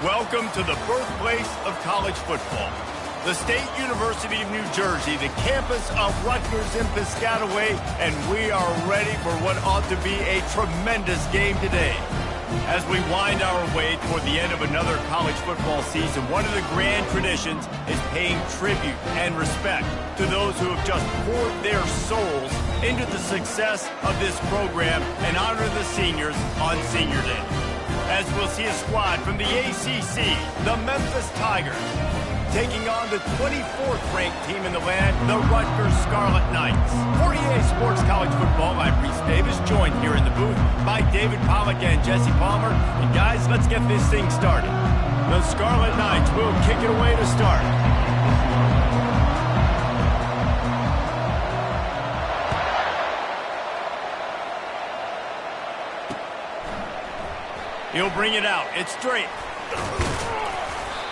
Welcome to the birthplace of college football. The State University of New Jersey, the campus of Rutgers in Piscataway, and we are ready for what ought to be a tremendous game today. As we wind our way toward the end of another college football season, one of the grand traditions is paying tribute and respect to those who have just poured their souls into the success of this program and honor the seniors on Senior Day. As we'll see a squad from the ACC, the Memphis Tigers, taking on the 24th ranked team in the land, the Rutgers Scarlet Knights. For EA Sports College Football, I'm Reese Davis, joined here in the booth by David Pollack and Jesse Palmer. And guys, let's get this thing started. The Scarlet Knights will kick it away to start. He'll bring it out. It's straight.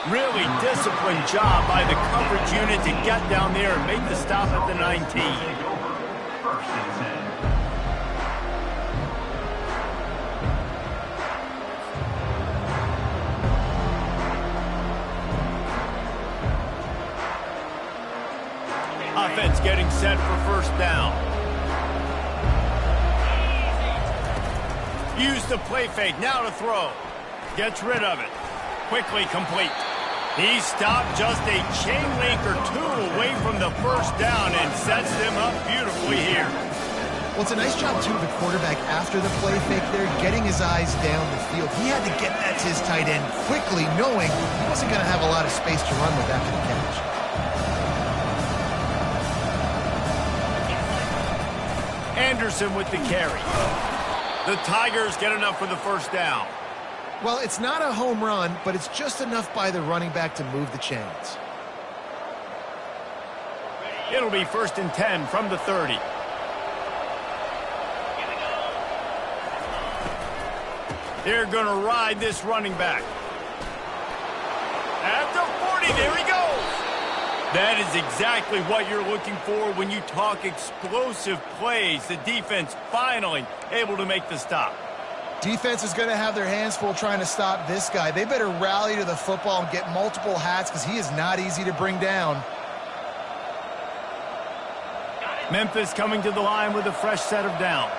Really disciplined job by the coverage unit to get down there and make the stop at the 19. Offense getting set for first down. Use the play fake, now to throw. Gets rid of it. Quickly complete. He stopped just a chain link or two away from the first down and sets them up beautifully here. Well, it's a nice job, too, of the quarterback after the play fake there, getting his eyes down the field. He had to get that to his tight end quickly, knowing he wasn't going to have a lot of space to run with after the catch. Anderson with the carry. The Tigers get enough for the first down. Well, it's not a home run, but it's just enough by the running back to move the chains. It'll be 1st and 10 from the 30. They're going to ride this running back. At the 40, there he goes. That is exactly what you're looking for when you talk explosive plays. The defense finally able to make the stop. Defense is going to have their hands full trying to stop this guy. They better rally to the football and get multiple hats because he is not easy to bring down. Memphis coming to the line with a fresh set of downs.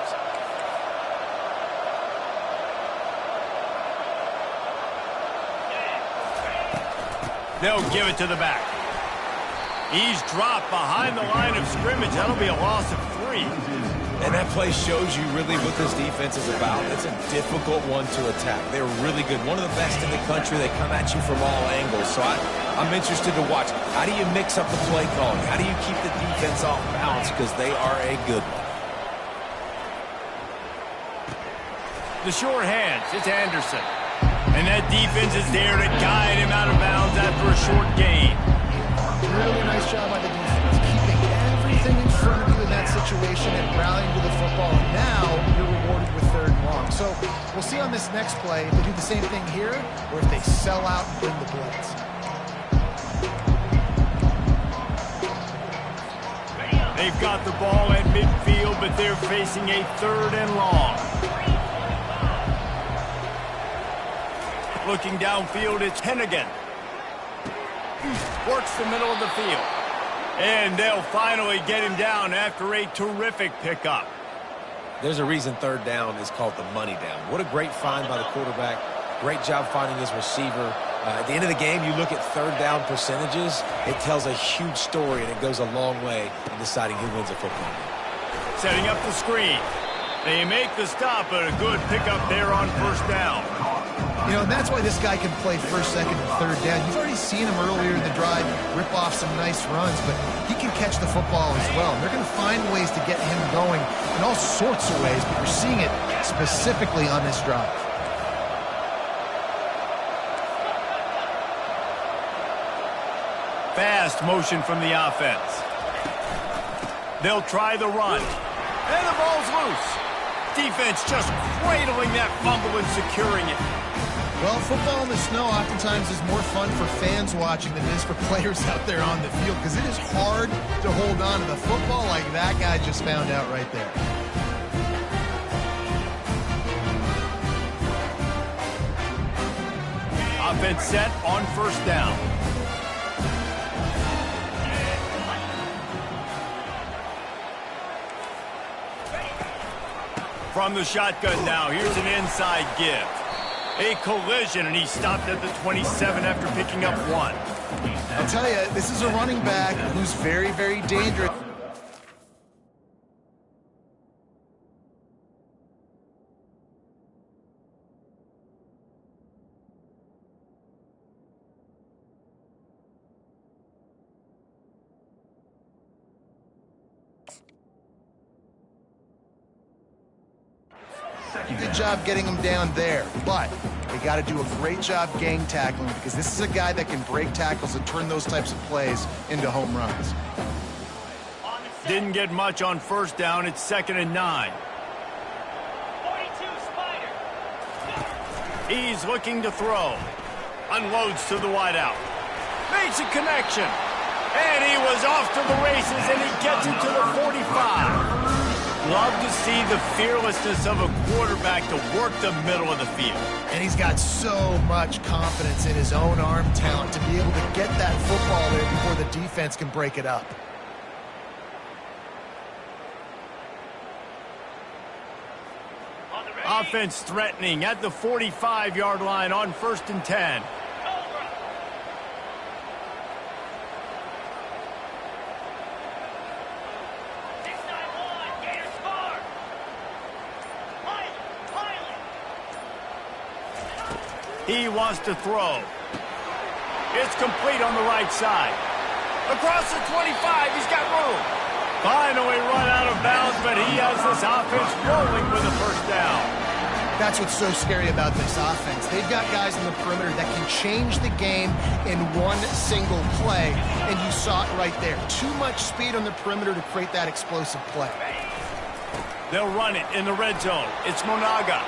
They'll give it to the back. He's dropped behind the line of scrimmage. That'll be a loss of 3. And that play shows you really what this defense is about. It's a difficult one to attack. They're really good. One of the best in the country. They come at you from all angles. So I'm interested to watch. How do you mix up the play calling? How do you keep the defense off balance? Because they are a good one. The short hands. It's Anderson. And that defense is there to guide him out of bounds after a short gain. Really nice job by the defense, keeping everything in front of you in that situation and rallying to the football. And now you're rewarded with 3rd and long. So we'll see on this next play if they do the same thing here or if they sell out and bring the blitz. They've got the ball at midfield, but they're facing a 3rd and long. Looking downfield, it's Hennigan. Works the middle of the field. And they'll finally get him down after a terrific pickup. There's a reason 3rd down is called the money down. What a great find by the quarterback. Great job finding his receiver. At the end of the game, you look at 3rd down percentages. It tells a huge story, and it goes a long way in deciding who wins a football game. Setting up the screen. They make the stop, but a good pickup there on 1st down. You know, and that's why this guy can play 1st, 2nd, and 3rd down. You've already seen him earlier in the drive rip off some nice runs, but he can catch the football as well. And they're going to find ways to get him going in all sorts of ways, but we're seeing it specifically on this drive. Fast motion from the offense. They'll try the run. And the ball's loose. Defense just cradling that fumble and securing it. Well, football in the snow oftentimes is more fun for fans watching than it is for players out there on the field because it is hard to hold on to the football like that guy just found out right there. offense set on first down. From the shotgun now, here's an inside give. A collision, and he stopped at the 27 after picking up 1. I'll tell you, this is a running back who's very, very dangerous. Good job getting him down there, but they got to do a great job gang tackling because this is a guy that can break tackles and turn those types of plays into home runs. Didn't get much on first down. It's 2nd and 9. 42 Spider. He's looking to throw. Unloads to the wideout. Makes a connection. And he was off to the races, and he gets it to the 45. Love to see the fearlessness of a quarterback to work the middle of the field. And he's got so much confidence in his own arm talent to be able to get that football there before the defense can break it up. Offense threatening at the 45-yard line on 1st and 10. He wants to throw. It's complete on the right side. Across the 25, he's got room. Finally run out of bounds, but he has this offense rolling with a first down. That's what's so scary about this offense. They've got guys in the perimeter that can change the game in one single play, and you saw it right there. Too much speed on the perimeter to create that explosive play. They'll run it in the red zone. It's Monaga.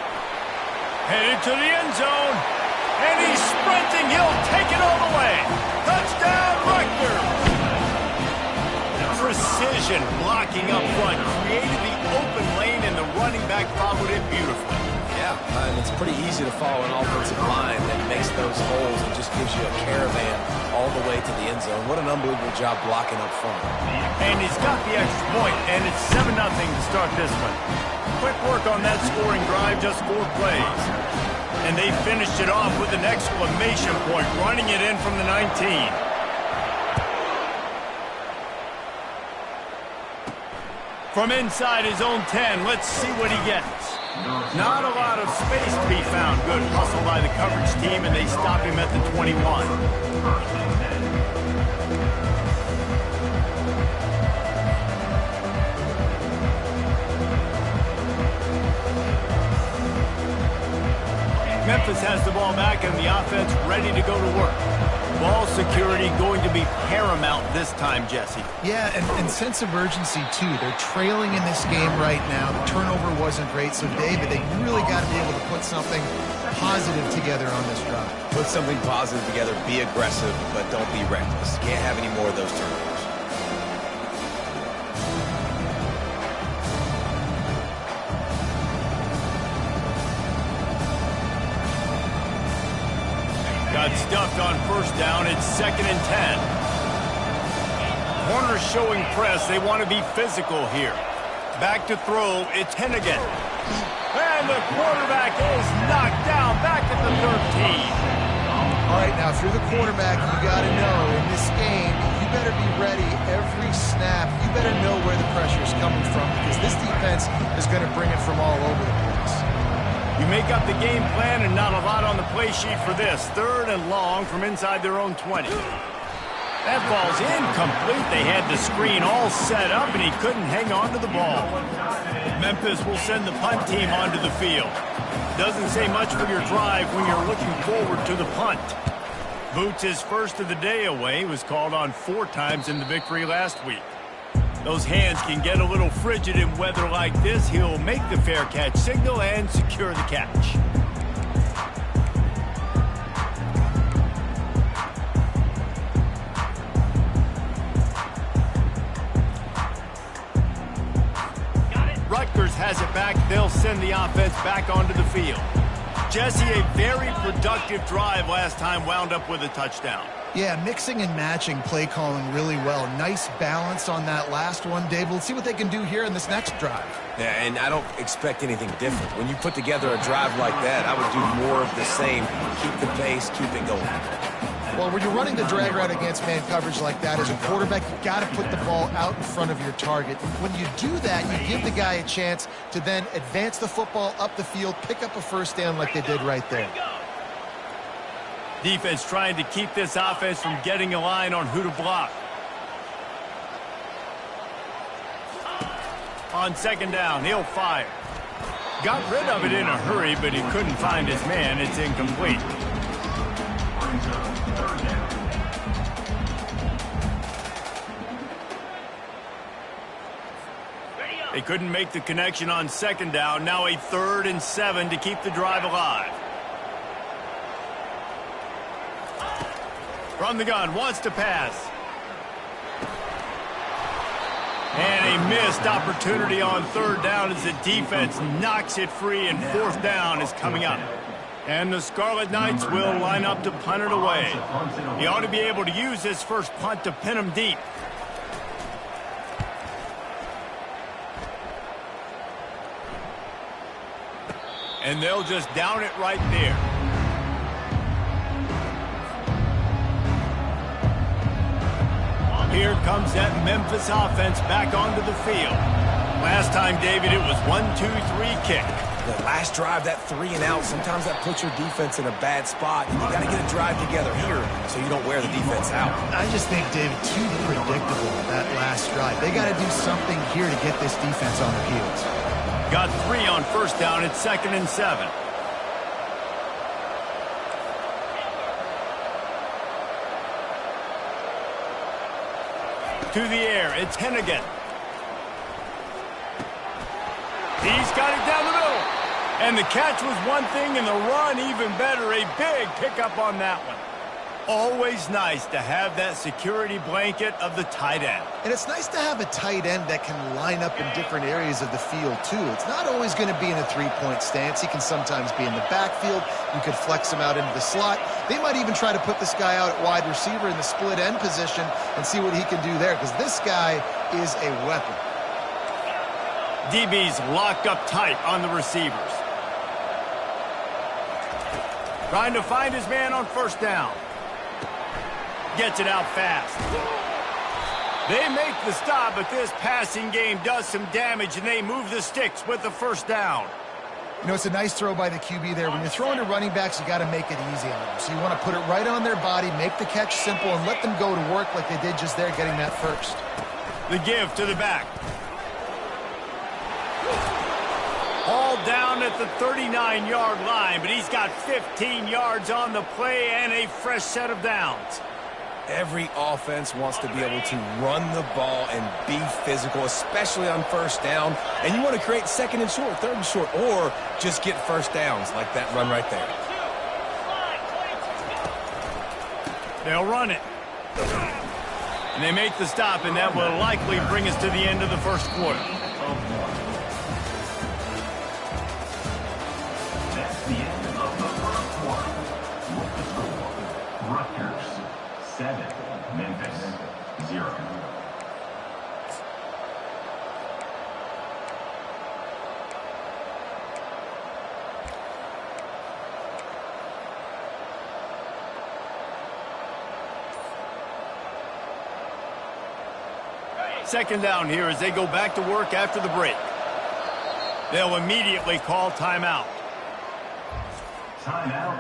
Headed to the end zone. And he's sprinting. He'll take it all the way. Touchdown, Rutgers. Precision blocking up front. Created the open lane, and the running back followed it beautifully. Yeah, and it's pretty easy to follow an offensive line that makes those holes and just gives you a caravan all the way to the end zone. What an unbelievable job blocking up front. And he's got the extra point, and it's 7-0 to start this one. Quick work on that scoring drive, just 4 plays. And they finished it off with an exclamation point, running it in from the 19. From inside his own 10, let's see what he gets. Not a lot of space to be found. Good hustle by the coverage team, and they stop him at the 21. Memphis has the ball back, and the offense ready to go to work. Ball security going to be paramount this time, Jesse. Yeah, and sense of urgency, too. They're trailing in this game right now. The turnover wasn't great, so, David, they really got to be able to put something positive together on this drive. Put something positive together, be aggressive, but don't be reckless. Can't have any more of those turnovers. Got stuffed on first down. It's 2nd and 10. Corners showing press. They want to be physical here. Back to throw. It's Hennigan. And the quarterback is knocked down back at the 13. All right, now, if you're the quarterback, you got to know in this game, you better be ready every snap. You better know where the pressure is coming from because this defense is going to bring it from all over the place. You make up the game plan and not a lot on the play sheet for this. 3rd and long from inside their own 20. That ball's incomplete. They had the screen all set up, and he couldn't hang on to the ball. Memphis will send the punt team onto the field. Doesn't say much for your drive when you're looking forward to the punt. Boots, his first of the day away, was called on 4 times in the victory last week. Those hands can get a little frigid in weather like this. He'll make the fair catch signal and secure the catch. Rutgers has it back. They'll send the offense back onto the field. Jesse, a very productive drive last time wound up with a touchdown. Yeah, mixing and matching play calling really well. Nice balance on that last one, Dave. Let's see what they can do here in this next drive. Yeah, and I don't expect anything different. When you put together a drive like that, I would do more of the same. Keep the pace, keep it going. Well, when you're running the drag route against man coverage like that, as a quarterback, you got to put the ball out in front of your target. When you do that, you give the guy a chance to then advance the football up the field, pick up a first down like they did right there. Defense trying to keep this offense from getting a line on who to block. On second down, he'll fire. Got rid of it in a hurry, but he couldn't find his man. It's incomplete. They couldn't make the connection on second down. Now a 3rd and 7 to keep the drive alive. From the gun, wants to pass. And a missed opportunity on 3rd down as the defense knocks it free, and 4th down is coming up. And the Scarlet Knights will line up to punt it away. He ought to be able to use this first punt to pin him deep. And they'll just down it right there. Here comes that Memphis offense back onto the field. Last time, David, it was 1-2-3 kick. The last drive, that 3 and out, sometimes that puts your defense in a bad spot. And you got to get a drive together here so you don't wear the defense out. I just think, David, too predictable, that last drive. They got to do something here to get this defense on their heels. Got 3 on first down. It's 2nd and 7. To the air, it's Hennigan. He's got it down the middle. And the catch was one thing, and the run even better. A big pickup on that one. Always nice to have that security blanket of the tight end. And it's nice to have a tight end that can line up in different areas of the field, too. It's not always going to be in a three-point stance. He can sometimes be in the backfield. You could flex him out into the slot. They might even try to put this guy out at wide receiver in the split end position and see what he can do there, because this guy is a weapon. DB's locked up tight on the receivers. Trying to find his man on first down. Gets it out fast. They make the stop, but this passing game does some damage, and they move the sticks with the first down. You know, it's a nice throw by the QB there. When you're throwing to running backs, you got to make it easy on them. So you want to put it right on their body, make the catch simple, and let them go to work like they did just there, getting that first. The give to the back. All down at the 39-yard line, but he's got 15 yards on the play and a fresh set of downs. Every offense wants to be able to run the ball and be physical, especially on first down. And you want to create 2nd and short, 3rd and short, or just get first downs like that run right there. They'll run it. And they make the stop, and that will likely bring us to the end of the first quarter. That's the end of the first quarter. With the score, Rutgers 7, Memphis 0. Second down here as they go back to work after the break. They'll immediately call timeout. Timeout,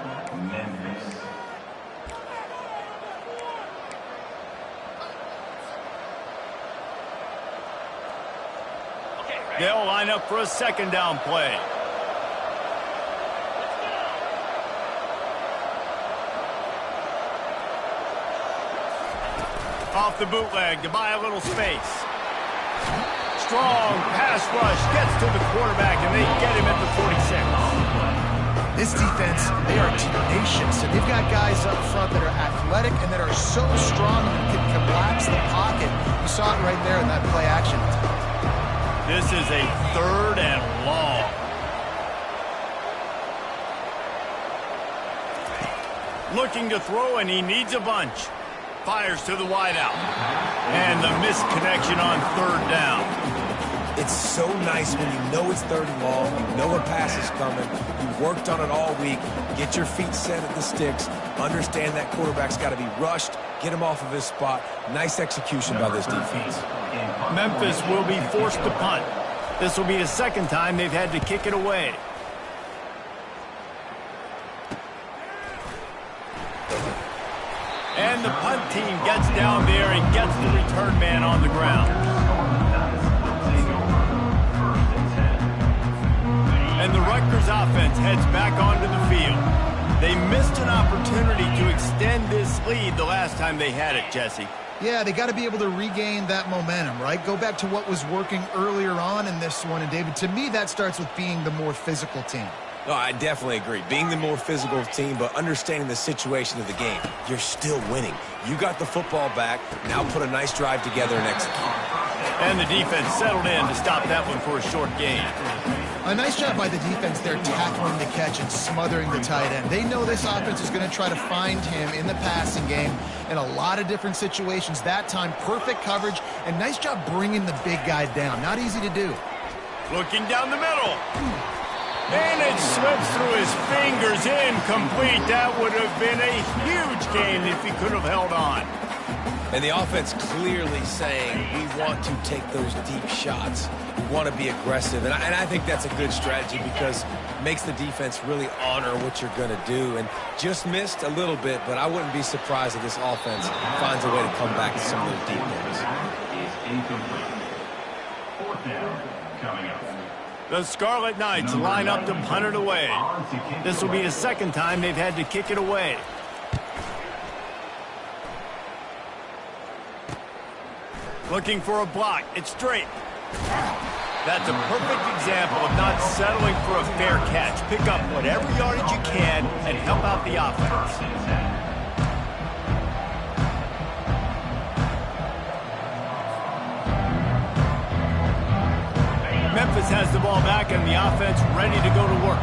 Memphis. They'll line up for a second down play. Off the bootleg to buy a little space. Strong pass rush gets to the quarterback, and they get him at the 46. This defense, they are tenacious, and they've got guys up front that are athletic and that are so strong and can collapse the pocket. You saw it right there in that play action. This is a 3rd and long. Looking to throw, and he needs a bunch. Fires to the wideout. And the missed connection on third down. It's so nice when you know it's third and long, you know a pass is coming, you worked on it all week, get your feet set at the sticks, understand that quarterback's got to be rushed, get him off of his spot. Nice execution by this defense. Memphis will be forced to punt. This will be the second time they've had to kick it away. And the punt team gets down there and gets the return man on the ground. And the Rutgers offense heads back onto the field. They missed an opportunity to extend this lead the last time they had it, Jesse. Yeah, they got to be able to regain that momentum, right? Go back to what was working earlier on in this one. And, David, to me, that starts with being the more physical team. No, I definitely agree. Being the more physical team, but understanding the situation of the game. You're still winning. You got the football back. Now put a nice drive together and execute. And the defense settled in to stop that one for a short gain. A nice job by the defense there tackling the catch and smothering the tight end. They know this offense is going to try to find him in the passing game in a lot of different situations. That time, perfect coverage, and nice job bringing the big guy down. Not easy to do. Looking down the middle. And it slips through his fingers, incomplete. That would have been a huge gain if he could have held on. And the offense clearly saying, we want to take those deep shots. We want to be aggressive. And I think that's a good strategy because it makes the defense really honor what you're going to do. And just missed a little bit, but I wouldn't be surprised if this offense finds a way to come back to some of those deep ones. Is incomplete. Fourth down coming up. The Scarlet Knights line up to punt it away. This will be the second time they've had to kick it away. Looking for a block. It's straight. That's a perfect example of not settling for a fair catch. Pick up whatever yardage you can and help out the offense. Memphis has the ball back and the offense ready to go to work.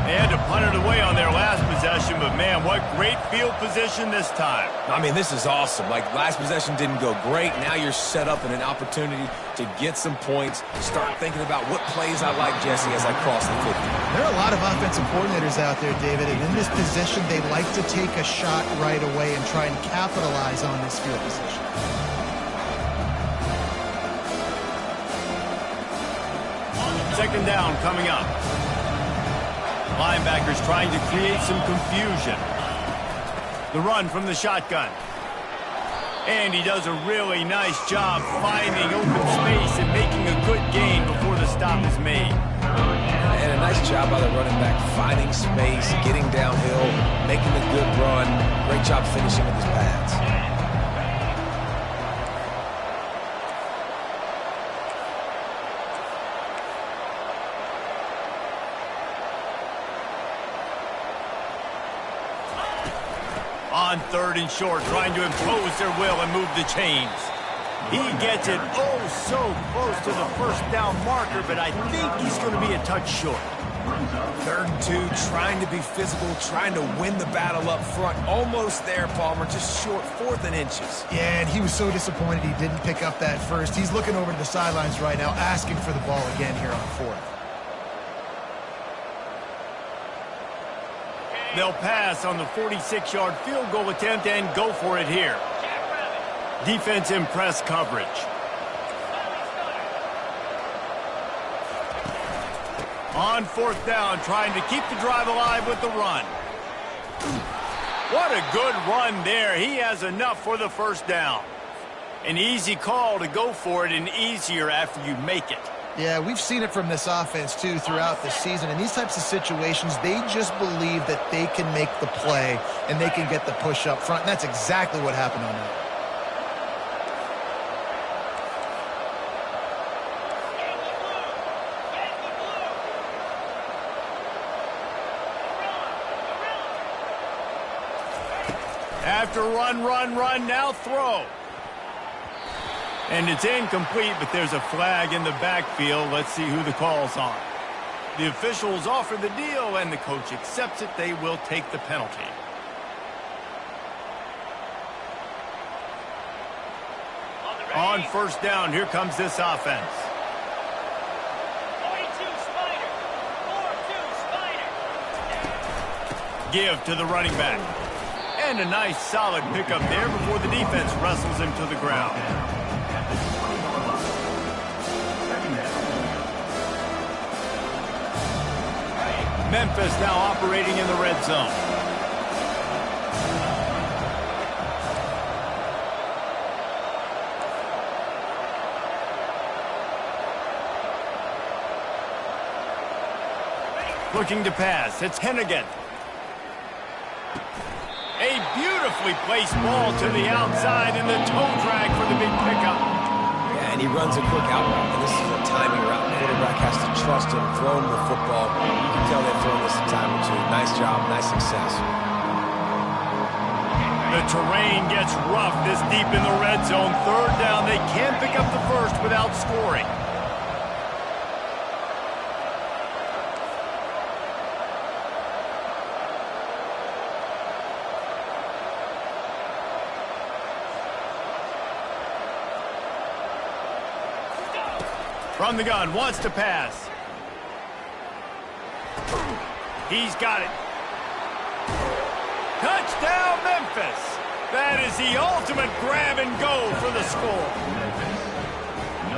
They had to punt it away on their last possession, but man, what great field position this time. I mean, this is awesome. Like, last possession didn't go great. Now you're set up in an opportunity to get some points. Start thinking about what plays I like, Jesse, as I cross the 50. There are a lot of offensive coordinators out there, David, and in this position, they like to take a shot right away and try and capitalize on this field position. Second down coming up. Linebackers trying to create some confusion. The run from the shotgun. And he does a really nice job finding open space and making a good gain before the stop is made. And a nice job by the running back, finding space, getting downhill, making a good run. Great job finishing with his pads. On third and short, trying to impose their will and move the chains. He gets it oh so close to the first down marker, but I think he's going to be a touch short. Third and 2, trying to be physical, trying to win the battle up front. Almost there, Palmer, just short, 4th and inches. Yeah, and he was so disappointed he didn't pick up that first. He's looking over to the sidelines right now, asking for the ball again here on 4th. They'll pass on the 46-yard field goal attempt and go for it here. Defense in press coverage. On 4th down, trying to keep the drive alive with the run. What a good run there. He has enough for the first down. An easy call to go for it and easier after you make it. Yeah, we've seen it from this offense, too, throughout the season. In these types of situations, they just believe that they can make the play and they can get the push up front. And that's exactly what happened on that. After run, now throw. And it's incomplete, but there's a flag in the backfield. Let's see who the call's on. The officials offer the deal, and the coach accepts it. They will take the penalty. On first down, here comes this offense. 42 Spider. 4-2 Spider. Give to the running back. And a nice solid pickup there before the defense wrestles him to the ground. Memphis now operating in the red zone. Looking to pass. It's Hennigan. A beautifully placed ball to the outside and the toe drag for the big pickup. Yeah, and he runs a quick out route. And this is a timing route. The quarterback has to trust him, throw him the football. You can tell they've thrown this a time or two. Nice job, nice success. The terrain gets rough this deep in the red zone. Third down, they can't pick up the first without scoring. From the gun, wants to pass. He's got it. Touchdown, Memphis. That is the ultimate grab and go for the score.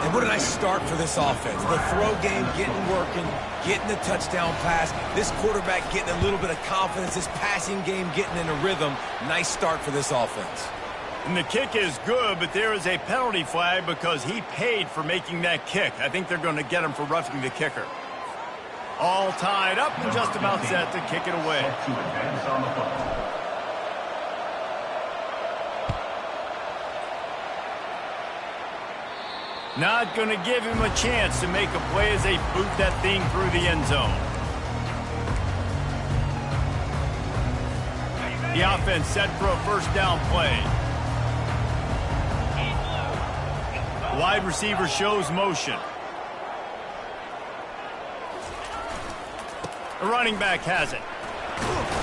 And what a nice start for this offense. The throw game getting working, getting the touchdown pass. This quarterback getting a little bit of confidence. This passing game getting in a rhythm. Nice start for this offense. And the kick is good, but there is a penalty flag because he paid for making that kick. I think they're going to get him for roughing the kicker. All tied up and just about set to kick it away. Not going to give him a chance to make a play as they boot that thing through the end zone. The offense set for a first down play. Wide receiver shows motion. The running back has it.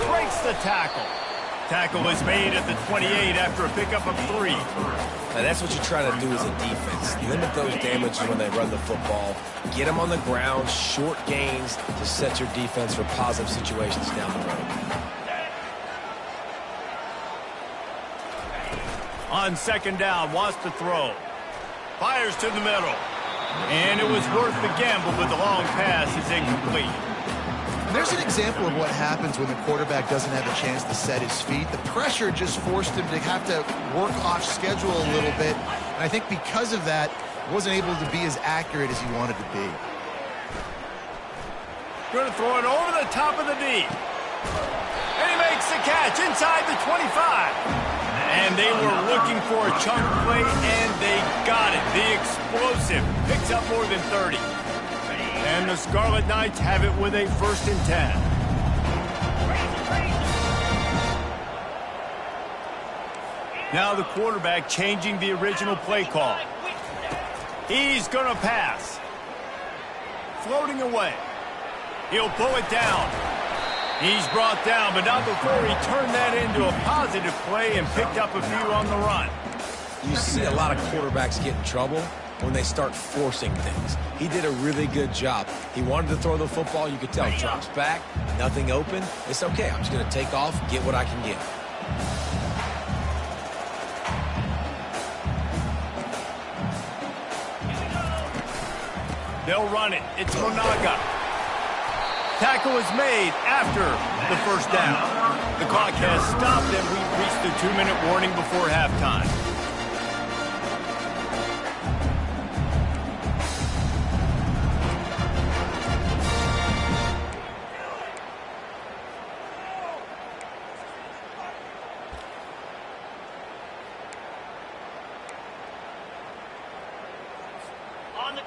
Breaks the tackle. Tackle is made at the 28 after a pickup of 3. Now that's what you try to do as a defense. Limit those damages when they run the football. Get them on the ground, short gains to set your defense for positive situations down the road. On second down, wants to throw. Fires to the middle. And it was worth the gamble, but the long pass is incomplete. There's an example of what happens when the quarterback doesn't have a chance to set his feet. The pressure just forced him to have to work off schedule a little bit. And I think because of that, he wasn't able to be as accurate as he wanted to be. Going to throw it over the top of the D. And he makes the catch inside the 25. And they were looking for a chunk play, and they got it. The explosive picks up more than 30. And the Scarlet Knights have it with a 1st and 10. Now the quarterback changing the original play call. He's going to pass. Floating away. He'll pull it down. He's brought down, but not before he turned that into a positive play and picked up a few on the run. You see a lot of quarterbacks get in trouble when they start forcing things. He did a really good job. He wanted to throw the football. You could tell he drops back, nothing open. It's okay. I'm just going to take off, get what I can get. They'll run it. It's Monaga. Tackle is made after the first down. The clock has stopped, and we've reached the 2-minute warning before halftime.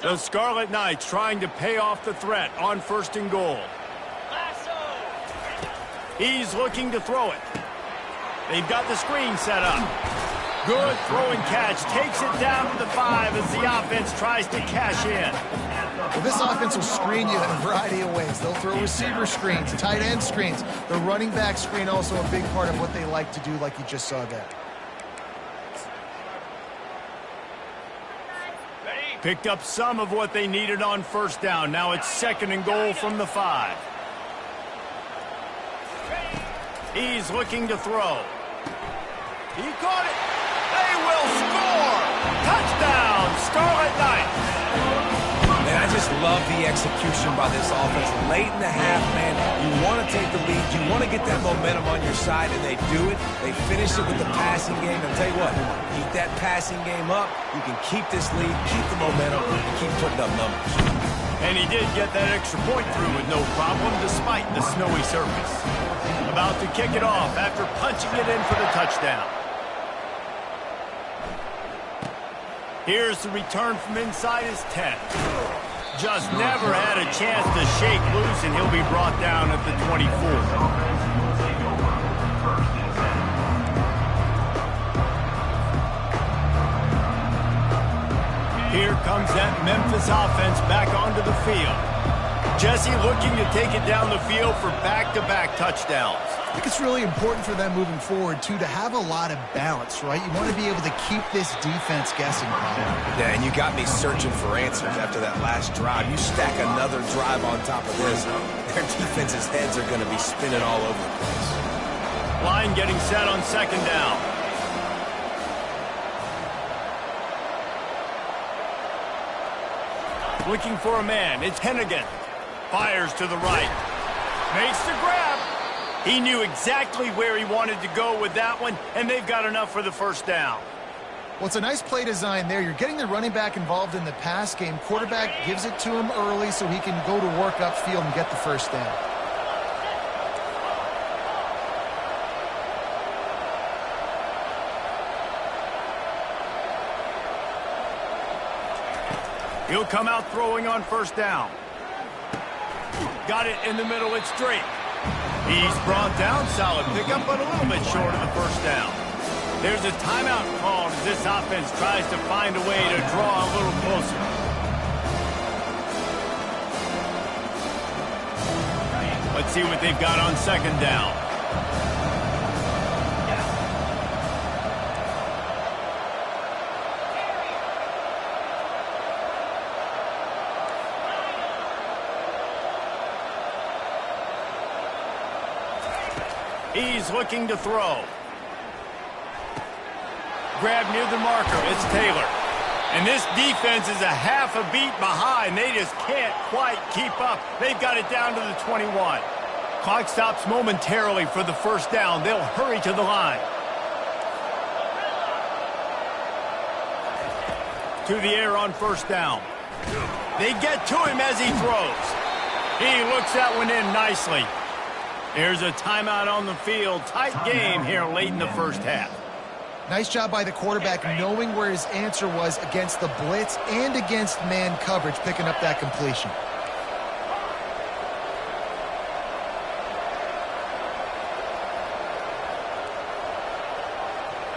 The Scarlet Knights trying to pay off the threat on 1st and goal. He's looking to throw it. They've got the screen set up. Good throwing catch. Takes it down to the 5 as the offense tries to cash in. Well, this offense will screen you in a variety of ways. They'll throw receiver screens, tight end screens. The running back screen also a big part of what they like to do, like you just saw there. Picked up some of what they needed on first down. Now it's 2nd and goal from the 5. He's looking to throw. He caught it. They will score. Touchdown, Scarlet Knights. Man, I just love the execution by this offense. Late in the half, man, you want to take the lead. You want to get that momentum on your side, and they do it. They finish it with the passing game. And I'll tell you what, keep that passing game up. You can keep this lead, keep the momentum, and keep putting up numbers. And he did get that extra point through with no problem despite the snowy surface. About to kick it off after punching it in for the touchdown. Here's the return from inside his 10. Just never had a chance to shake loose, and he'll be brought down at the 24. Here comes that Memphis offense back onto the field. Jesse looking to take it down the field for back-to-back touchdowns. I think it's really important for them moving forward, too, to have a lot of balance, right? You want to be able to keep this defense guessing. Yeah, and you got me searching for answers after that last drive. You stack another drive on top of this, their defense's heads are going to be spinning all over the place. Line getting set on 2nd down. Looking for a man. It's Hennigan. Fires to the right. Makes the grab. He knew exactly where he wanted to go with that one, and they've got enough for the first down. Well, it's a nice play design there. You're getting the running back involved in the pass game. Quarterback gives it to him early so he can go to work upfield and get the first down. He'll come out throwing on first down. Got it in the middle. It's Drake. He's brought down. Solid pickup, but a little bit short of the first down. There's a timeout called as this offense tries to find a way to draw a little closer. Let's see what they've got on 2nd down. He's looking to throw. Grab near the marker. It's Taylor. And this defense is a half a beat behind. They just can't quite keep up. They've got it down to the 21. Clock stops momentarily for the first down. They'll hurry to the line. To the air on first down. They get to him as he throws. He looks that one in nicely. There's a timeout on the field. Tight game here late in the first half. Nice job by the quarterback knowing where his answer was against the blitz and against man coverage, picking up that completion.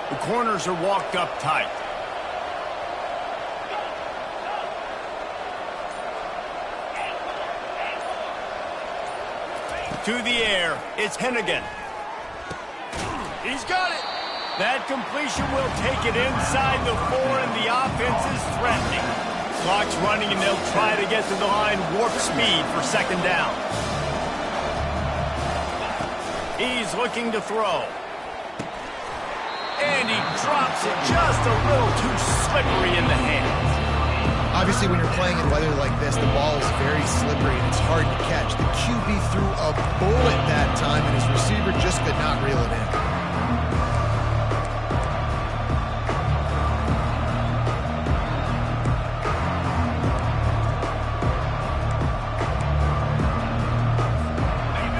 The corners are walked up tight. To the air, it's Hennigan. He's got it. That completion will take it inside the 4, and the offense is threatening. Clock's running, and they'll try to get to the line warp speed for 2nd down. He's looking to throw. And he drops it just a little too slippery in the hands. Obviously, when you're playing in weather like this, the ball is very slippery and it's hard to catch. The QB threw a bullet that time, and his receiver just could not reel it in.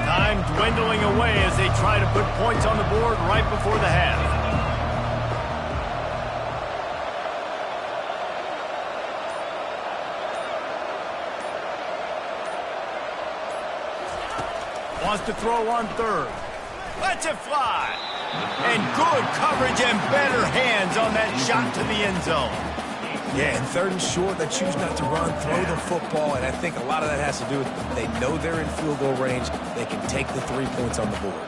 Time dwindling away as they try to put points on the board right before the half. Wants to throw on 3rd. Lets it fly. And good coverage and better hands on that shot to the end zone. Yeah, and 3rd and short, they choose not to run, throw the football, and I think a lot of that has to do with they know they're in field goal range. They can take the 3 points on the board.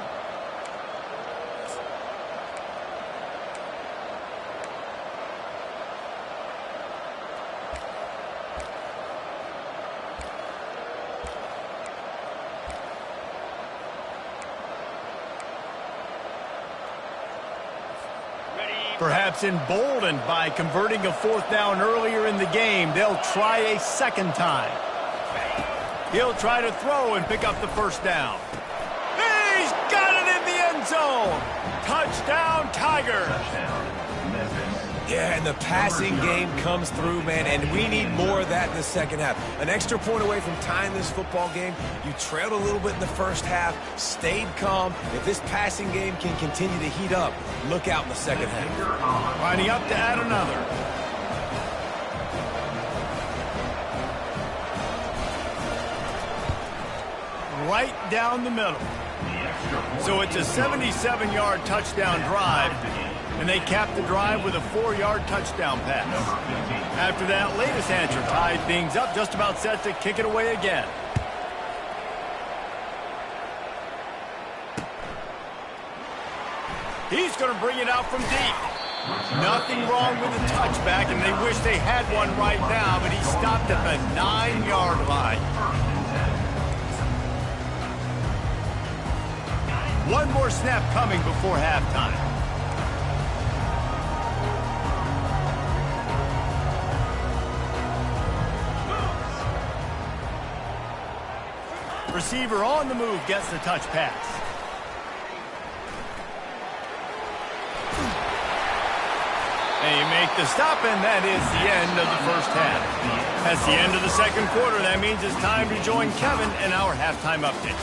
Perhaps emboldened by converting a 4th down earlier in the game, they'll try a second time. He'll try to throw and pick up the 1st down. He's got it in the end zone. Touchdown, Tigers. Yeah, and the passing game comes through, man, and we need more of that in the second half. An extra point away from tying this football game. You trailed a little bit in the first half, stayed calm. If this passing game can continue to heat up, look out in the second half. Lining up to add another. Right down the middle. So it's a 77-yard touchdown drive, and they cap the drive with a 4-yard touchdown pass. After that latest answer tied things up, just about set to kick it away again. He's going to bring it out from deep. Nothing wrong with the touchback, and they wish they had one right now, but he stopped at the 9-yard line. One more snap coming before halftime. Receiver on the move gets the touch pass. They make the stop, and that is the end of the first half. That's the end of the second quarter. That means it's time to join Kevin in our halftime update.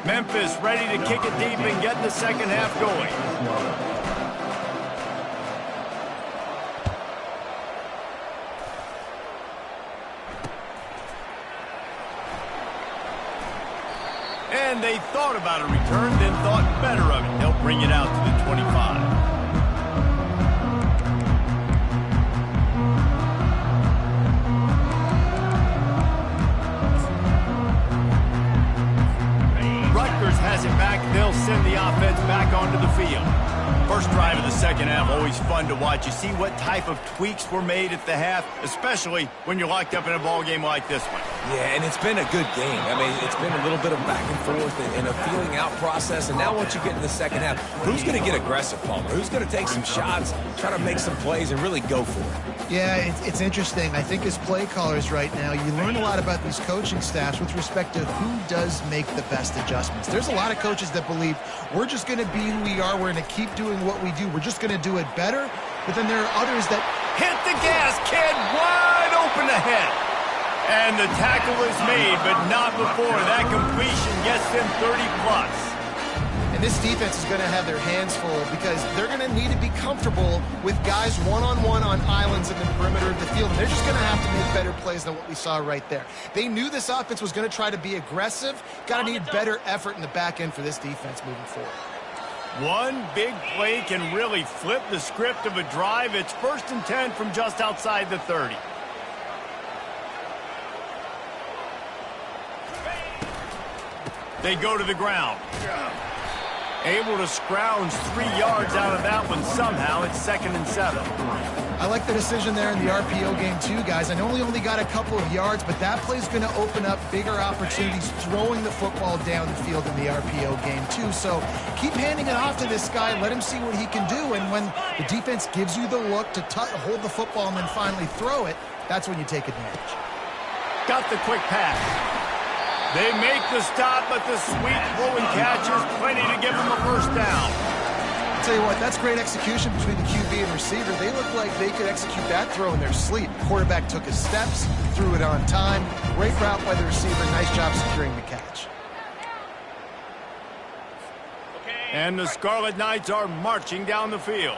Memphis ready to kick it deep and get the second half going. And they thought about a return, then thought better of it. They'll bring it out to the 25. Has it back, they'll send the offense back onto the field. First drive of the second half, always fun to watch. You see what type of tweaks were made at the half, especially when you're locked up in a ball game like this one. Yeah, and it's been a good game. I mean, it's been a little bit of back and forth and a feeling out process. And now once you get in the second half, who's going to get aggressive, Palmer? Who's going to take some shots, try to make some plays, and really go for it? Yeah, it's interesting. I think as play callers right now, you learn a lot about these coaching staffs with respect to who does make the best adjustments. There's a lot of coaches that believe we're just going to be who we are. We're going to keep doing what we do. We're just going to do it better. But then there are others that hit the gas, kid, wide open ahead. And the tackle is made, but not before that completion gets them 30+. And this defense is going to have their hands full because they're going to need to be comfortable with guys one-on-one on islands in the perimeter of the field. And they're just going to have to make better plays than what we saw right there. They knew this offense was going to try to be aggressive. Got to need better effort in the back end for this defense moving forward. One big play can really flip the script of a drive. It's 1st and 10 from just outside the 30. They go to the ground. Able to scrounge 3 yards out of that one somehow. It's 2nd and 7. I like the decision there in the RPO game too, guys. I know we only got a couple of yards, but that play's going to open up bigger opportunities throwing the football down the field in the RPO game too. So keep handing it off to this guy. Let him see what he can do. And when the defense gives you the look to hold the football and then finally throw it, that's when you take advantage. Got the quick pass. They make the stop, but the sweet throw and catch is plenty to give them a 1st down. I'll tell you what, that's great execution between the QB and receiver. They look like they could execute that throw in their sleep. Quarterback took his steps, threw it on time. Great route by the receiver. Nice job securing the catch. And the Scarlet Knights are marching down the field.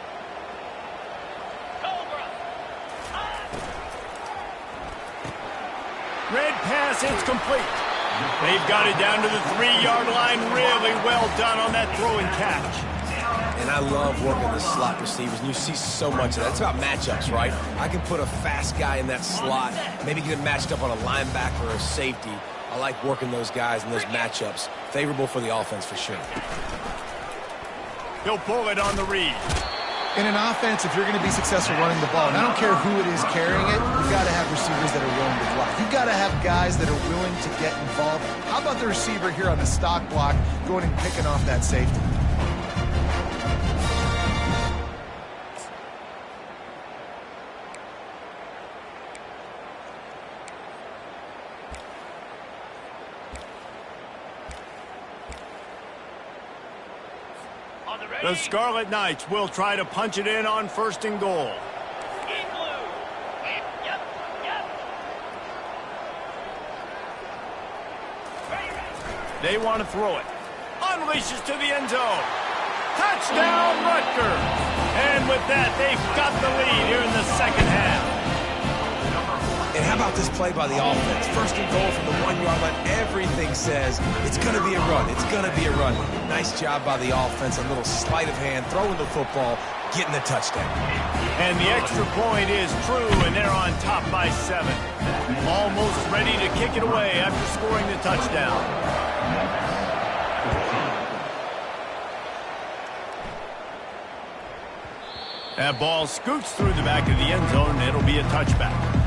Red pass, it's complete. They've got it down to the 3-yard line. Really well done on that throw and catch. And I love working the slot receivers, and you see so much of that. It's about matchups, right? I can put a fast guy in that slot, maybe get him matched up on a linebacker or a safety. I like working those guys in those matchups. Favorable for the offense for sure. He'll pull it on the read. In an offense, if you're going to be successful running the ball, and I don't care who it is carrying it, you've got to have receivers that are willing to block. You've got to have guys that are willing to get involved. How about the receiver here on the stock block going and picking off that safety? The Scarlet Knights will try to punch it in on 1st and goal. In blue. Yep, yep. Ready. They want to throw it. Unleashes to the end zone. Touchdown, Rutgers! And with that, they've got the lead here in the second half. And how about this play by the offense? 1st and goal from the 1-yard line. Everything says it's going to be a run. It's going to be a run. Nice job by the offense. A little sleight of hand, throwing the football, getting the touchdown. And the extra point is true, and they're on top by 7. Almost ready to kick it away after scoring the touchdown. That ball scoots through the back of the end zone, and it'll be a touchback.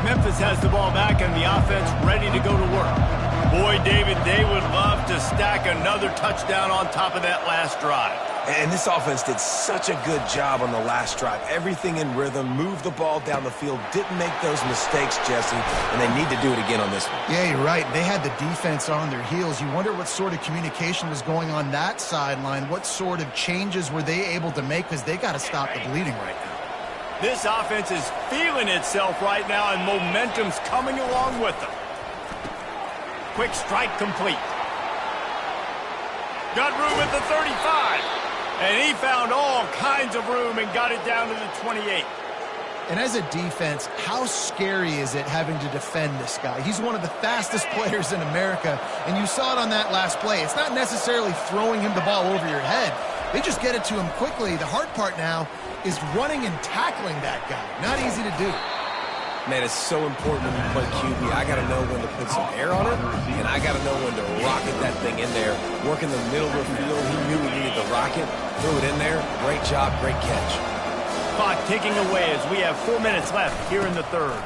Memphis has the ball back and the offense ready to go to work. Boy, David, they would love to stack another touchdown on top of that last drive. And this offense did such a good job on the last drive. Everything in rhythm, moved the ball down the field, didn't make those mistakes, Jesse, and they need to do it again on this one. Yeah, you're right. They had the defense on their heels. You wonder what sort of communication was going on that sideline. What sort of changes were they able to make, because they got to stop the bleeding right now. This offense is feeling itself right now, and momentum's coming along with them. Quick strike complete. Got room at the 35. And he found all kinds of room and got it down to the 28. And as a defense, how scary is it having to defend this guy? He's one of the fastest players in America, and you saw it on that last play. It's not necessarily throwing him the ball over your head. They just get it to him quickly. The hard part now is running and tackling that guy. Not easy to do. Man, it's so important when you play QB. I got to know when to put some air on it, and I got to know when to rocket that thing in there. Work in the middle of the field. He knew he needed the rocket. Threw it in there. Great job, great catch. Clock ticking away as we have 4 minutes left here in the third.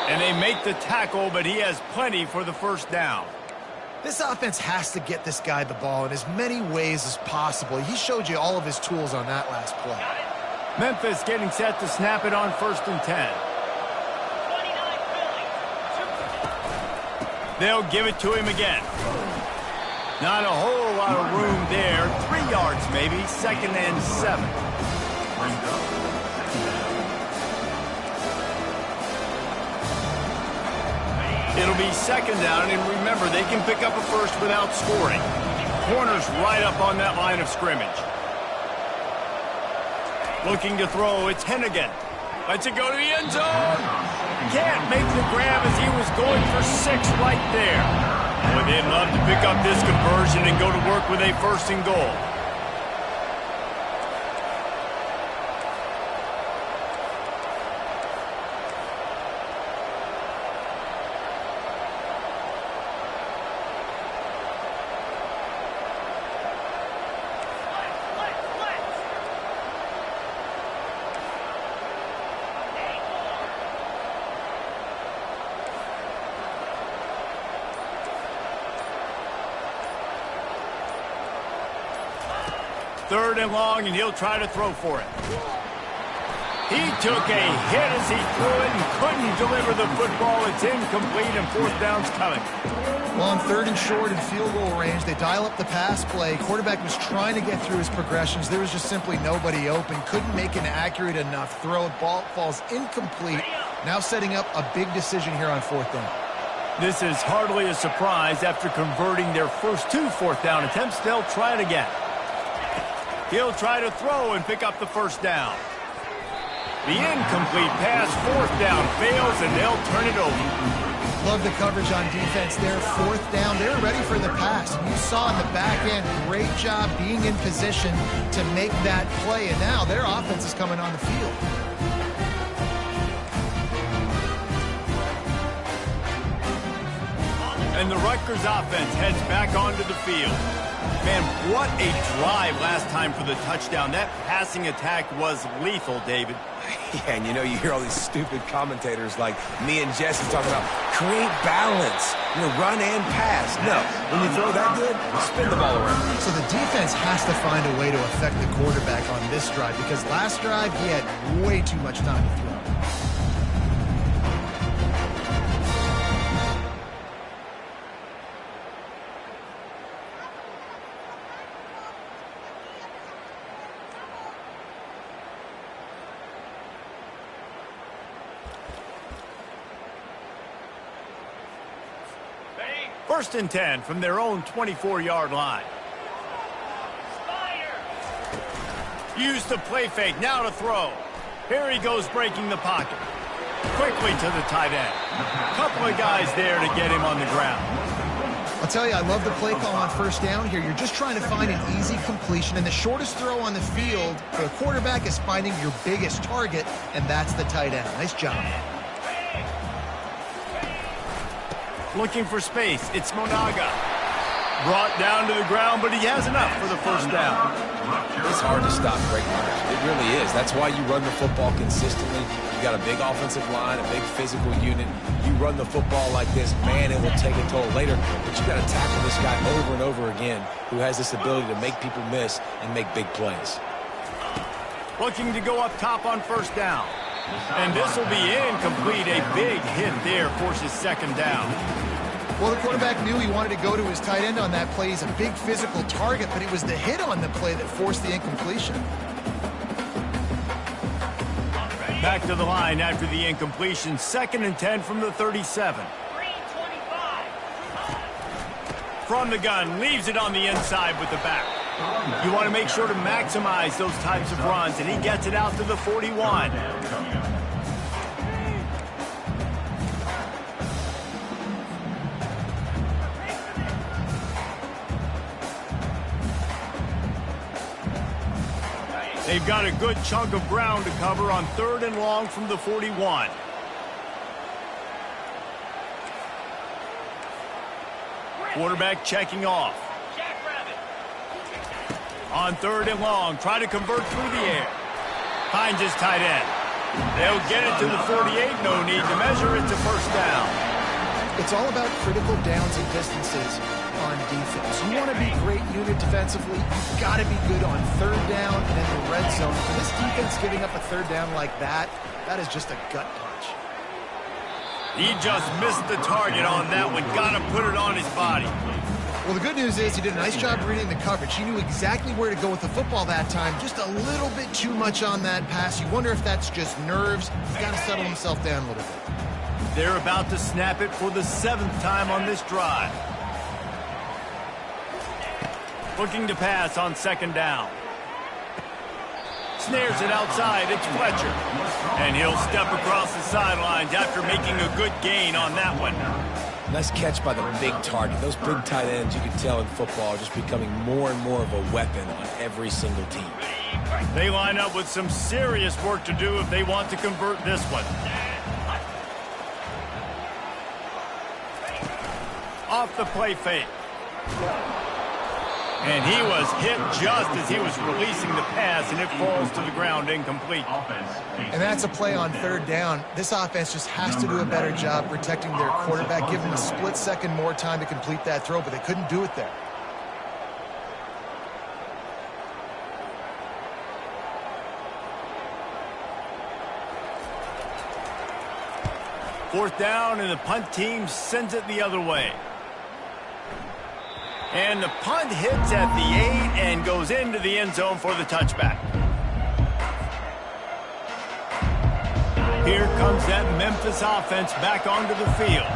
And they make the tackle, but he has plenty for the first down. This offense has to get this guy the ball in as many ways as possible. He showed you all of his tools on that last play. Memphis getting set to snap it on 1st and 10. 29 Philly. They'll give it to him again. Not a whole lot of room there. 3 yards maybe. 2nd and 7. It'll be 2nd down, and remember, they can pick up a first without scoring. Corner's right up on that line of scrimmage. Looking to throw, it's Hennigan. Lets it go to the end zone. Can't make the grab as he was going for 6 right there. Boy, they'd love to pick up this conversion and go to work with a 1st and goal. Third and long, and he'll try to throw for it. He took a hit as he threw it and couldn't deliver the football. It's incomplete, and 4th down's coming. Well, on 3rd and short and field goal range, they dial up the pass play. Quarterback was trying to get through his progressions. There was just simply nobody open. Couldn't make an accurate enough throw. Ball falls incomplete. Now setting up a big decision here on 4th down. This is hardly a surprise. After converting their first 2 4th down attempts, they'll try it again. He'll try to throw and pick up the 1st down. The incomplete pass, 4th down, fails, and they'll turn it over. Love the coverage on defense there. Fourth down, they're ready for the pass. And you saw in the back end, great job being in position to make that play. And now their offense is coming on the field. And the Rutgers offense heads back onto the field. Man, what a drive last time for the touchdown. That passing attack was lethal, David. Yeah, and you hear all these stupid commentators like me and Jesse talking about create balance, run and pass. No, when you throw that good, spin the ball around. So the defense has to find a way to affect the quarterback on this drive because last drive he had way too much time to throw. First and 10 from their own 24-yard line. Used the play fake, now to throw. Here he goes breaking the pocket. Quickly to the tight end. Couple of guys there to get him on the ground. I'll tell you, I love the play call on first down here. You're just trying to find an easy completion, and the shortest throw on the field for the quarterback is finding your biggest target, and that's the tight end. Nice job. Looking for space. It's Monaga. Brought down to the ground, but he has enough for the first down. It's hard to stop great runners. It really is. That's why you run the football consistently. You got a big offensive line, a big physical unit. You run the football like this, man, it will take a toll later. But you got to tackle this guy over and over again who has this ability to make people miss and make big plays. Looking to go up top on first down. And this will be incomplete. A big hit there forces second down. Well, the quarterback knew he wanted to go to his tight end on that play. He's a big physical target, but it was the hit on the play that forced the incompletion. Back to the line after the incompletion. Second and 10 from the 37. From the gun, leaves it on the inside with the back. You want to make sure to maximize those types of runs, and he gets it out to the 41. They've got a good chunk of ground to cover on third and long from the 41. Quarterback checking off. On third and long, try to convert through the air. Finds his tight end. They'll get it to the 48. No need to measure. It's a first down. It's all about critical downs and distances on defense. You want to be great unit defensively, you've got to be good on third down and in the red zone. For this defense giving up a third down like that, that is just a gut punch. He just missed the target on that one. Got to put it on his body. Well, the good news is he did a nice job reading the coverage. He knew exactly where to go with the football that time. Just a little bit too much on that pass. You wonder if that's just nerves. He's got to settle himself down a little bit. They're about to snap it for the 7th time on this drive. Looking to pass on second down. Snares it outside. It's Fletcher. And he'll step across the sidelines after making a good gain on that one. Nice catch by the big target. Those big tight ends, you can tell in football, are just becoming more and more of a weapon on every single team. They line up with some serious work to do if they want to convert this one. Off the play fake. And he was hit just as he was releasing the pass, and it falls to the ground incomplete. And that's a play on third down. This offense just has to do a better job protecting their quarterback, give him a split second more time to complete that throw, but they couldn't do it there. Fourth down, and the punt team sends it the other way. And the punt hits at the 8 and goes into the end zone for the touchback. Here comes that Memphis offense back onto the field.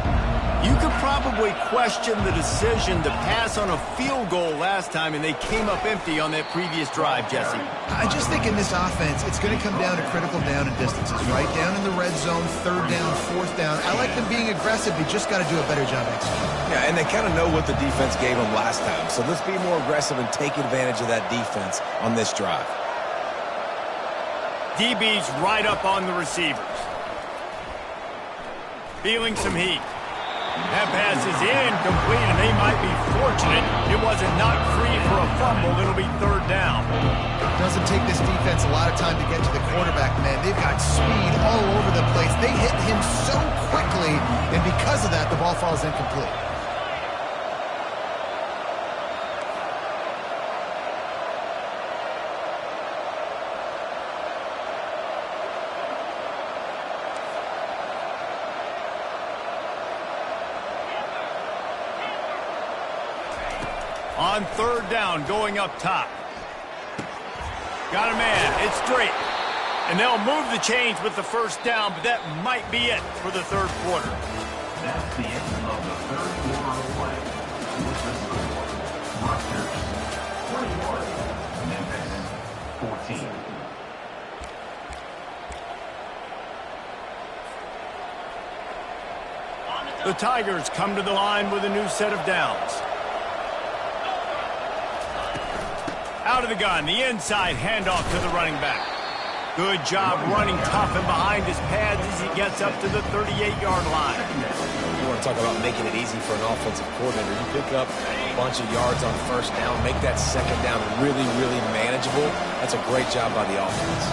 You could probably question the decision to pass on a field goal last time, and they came up empty on that previous drive, Jesse. I just think in this offense, it's going to come down to critical down and distances, right? Down in the red zone, third down, fourth down. I like them being aggressive. They just got to do a better job executing. Yeah, and they kind of know what the defense gave them last time. So let's be more aggressive and take advantage of that defense on this drive. DB's right up on the receivers. Feeling some heat. That pass is incomplete, and they might be fortunate it wasn't knocked free for a fumble. It'll be third down. Doesn't take this defense a lot of time to get to the quarterback, man. They've got speed all over the place. They hit him so quickly, and because of that, the ball falls incomplete. On third down, going up top. Got a man. It's straight. And they'll move the chains with the first down, but that might be it for the third quarter. That's the end of the third quarter of play. With the score, Rutgers 21, Memphis 14. The Tigers come to the line with a new set of downs. Out of the gun, the inside handoff to the running back. Good job running tough and behind his pads as he gets up to the 38-yard line. You want to talk about making it easy for an offensive coordinator. You pick up a bunch of yards on first down, make that second down really, really manageable. That's a great job by the offense.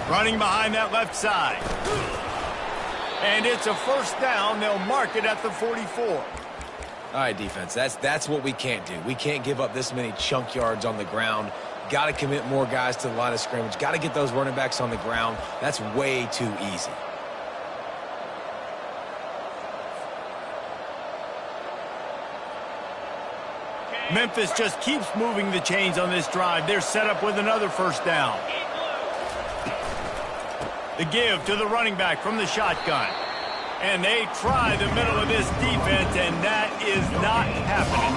Running behind that left side. And it's a first down. They'll mark it at the 44. All right, defense, that's what we can't do. We can't give up this many chunk yards on the ground. Got to commit more guys to the line of scrimmage. Got to get those running backs on the ground. That's way too easy. Memphis just keeps moving the chains on this drive. They're set up with another first down. The give to the running back from the shotgun. And they try the middle of this defense, and that is not happening.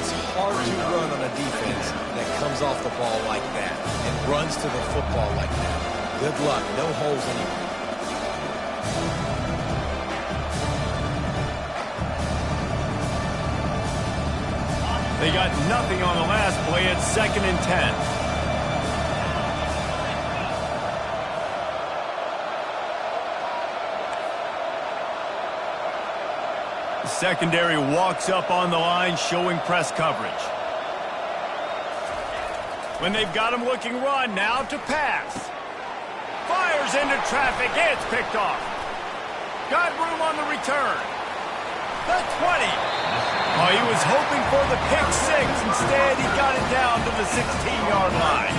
It's hard to run on a defense that comes off the ball like that and runs to the football like that. Good luck. No holes anywhere. They got nothing on the last play. It's 2nd and 10. Secondary walks up on the line, showing press coverage. When they've got him looking run, now to pass. Fires into traffic. It's picked off. Got room on the return. The 20. Oh, he was hoping for the pick six. Instead, he got it down to the 16-yard line.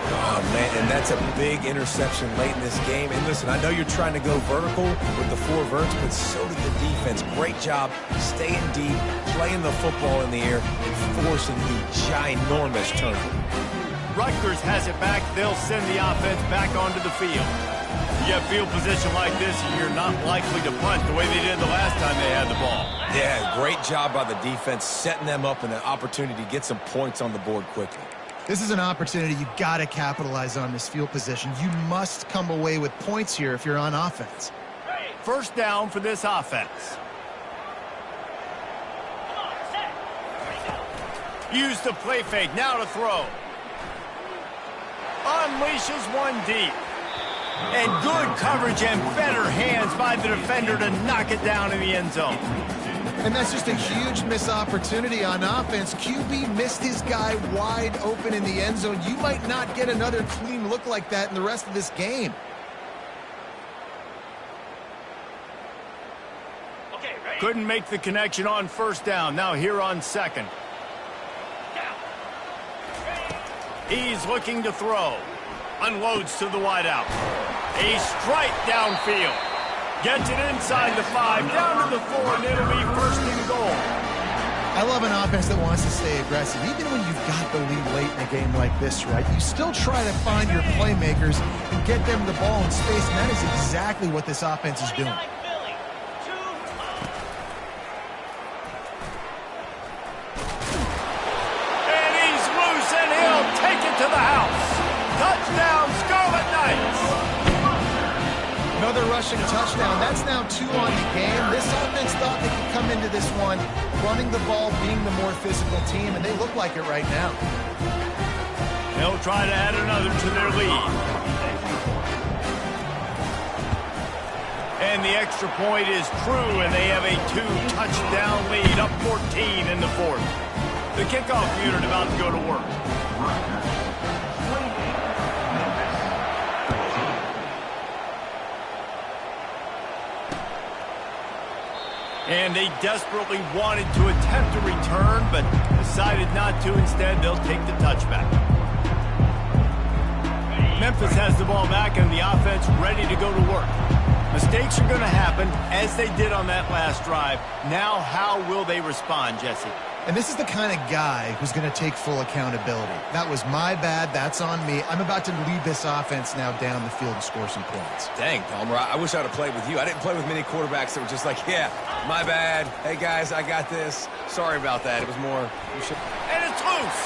Oh, man, and that's a big interception late in this game. And listen, I know you're trying to go vertical with the 4 verts, but so did the defense. Great job staying deep, playing the football in the air, and forcing the ginormous turnover. Rutgers has it back. They'll send the offense back onto the field. You have field position like this, and you're not likely to punt the way they did the last time they had the ball. Yeah, great job by the defense, setting them up in an opportunity to get some points on the board quickly. This is an opportunity you got to capitalize on this field position. You must come away with points here if you're on offense. First down for this offense. Use the play fake. Now to throw. Unleashes one deep. And good coverage and better hands by the defender to knock it down in the end zone. And that's just a huge missed opportunity on offense. QB missed his guy wide open in the end zone. You might not get another clean look like that in the rest of this game. Okay, ready? Couldn't make the connection on first down. Now here on second. He's looking to throw. Unloads to the wideout. A strike downfield. Gets it inside the 5, down to the 4, and it'll be first and goal. I love an offense that wants to stay aggressive. Even when you've got the lead late in a game like this, right, you still try to find your playmakers and get them the ball in space, and that is exactly what this offense is doing. Philly, 2 And he's loose, and he'll take it to the house. Touchdown, Scarlet Knights. Another rushing touchdown. That's now 2 on the game. This offense thought they could come into this one running the ball, being the more physical team, and they look like it right now. They'll try to add another to their lead. And the extra point is true, and they have a 2-touchdown lead, up 14 in the fourth. The kickoff unit about to go to work. And they desperately wanted to attempt a return, but decided not to. Instead, they'll take the touchback. Memphis has the ball back, and the offense ready to go to work. Mistakes are going to happen, as they did on that last drive. Now, how will they respond, Jesse? And this is the kind of guy who's going to take full accountability. That was my bad. That's on me. I'm about to lead this offense now down the field and score some points. Dang, Palmer, I wish I'd have played with you. I didn't play with many quarterbacks that were just like, yeah, my bad. Hey, guys, I got this. Sorry about that. It was more... And it's loose.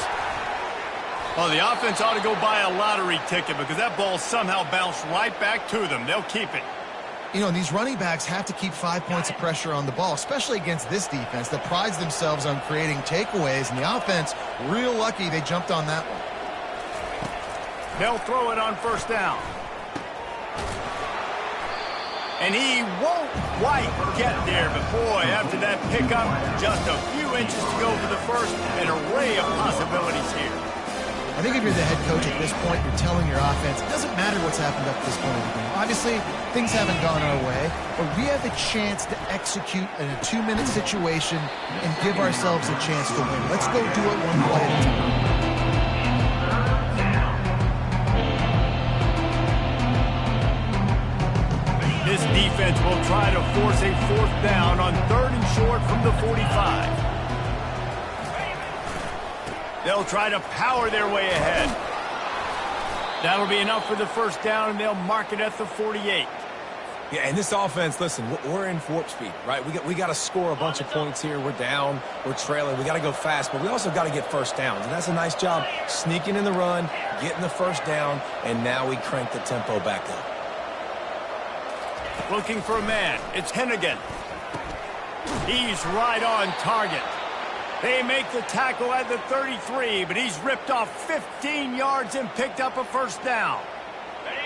Oh, the offense ought to go buy a lottery ticket because that ball somehow bounced right back to them. They'll keep it. You know, and these running backs have to keep 5 points of pressure on the ball, especially against this defense that prides themselves on creating takeaways. And the offense, real lucky they jumped on that one. They'll throw it on first down. And he won't quite get there, but boy, after that pickup, just a few inches to go for the first. An array of possibilities here. I think if you're the head coach at this point, you're telling your offense, it doesn't matter what's happened up to this point in the game. Obviously, things haven't gone our way, but we have a chance to execute in a 2-minute situation and give ourselves a chance to win. Let's go do it one play at a time. This defense will try to force a fourth down on 3rd and short from the 45. They'll try to power their way ahead. That'll be enough for the first down, and they'll mark it at the 48. Yeah, and this offense, listen, we're in warp speed, right? We got to score a bunch of points here. We're down. We're trailing. We got to go fast, but we also got to get first downs. And that's a nice job sneaking in the run, getting the first down, and now we crank the tempo back up. Looking for a man. It's Hennigan. He's right on target. They make the tackle at the 33, but he's ripped off 15 yards and picked up a first down.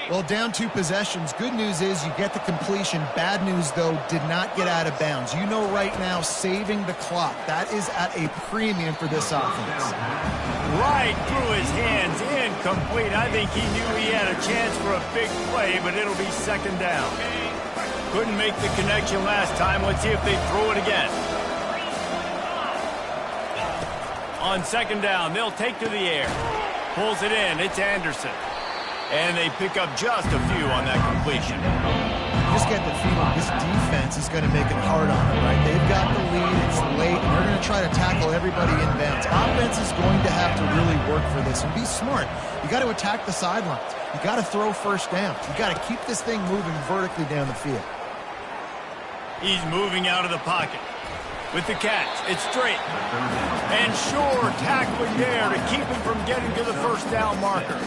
Well, down 2 possessions. Good news is you get the completion. Bad news, though, did not get out of bounds. You know right now, saving the clock. That is at a premium for this offense. Right through his hands, incomplete. I think he knew he had a chance for a big play, but it'll be second down. Couldn't make the connection last time. Let's see if they throw it again. On second down, they'll take to the air. Pulls it in. It's Anderson. And they pick up just a few on that completion. You just get the feeling this defense is going to make it hard on them, right? They've got the lead. It's late, and they're going to try to tackle everybody inbounds. Offense is going to have to really work for this and be smart. You got to attack the sidelines. You got to throw first downs. You got to keep this thing moving vertically down the field. He's moving out of the pocket. With the catch, it's straight. And sure, tackling there to keep him from getting to the first down marker.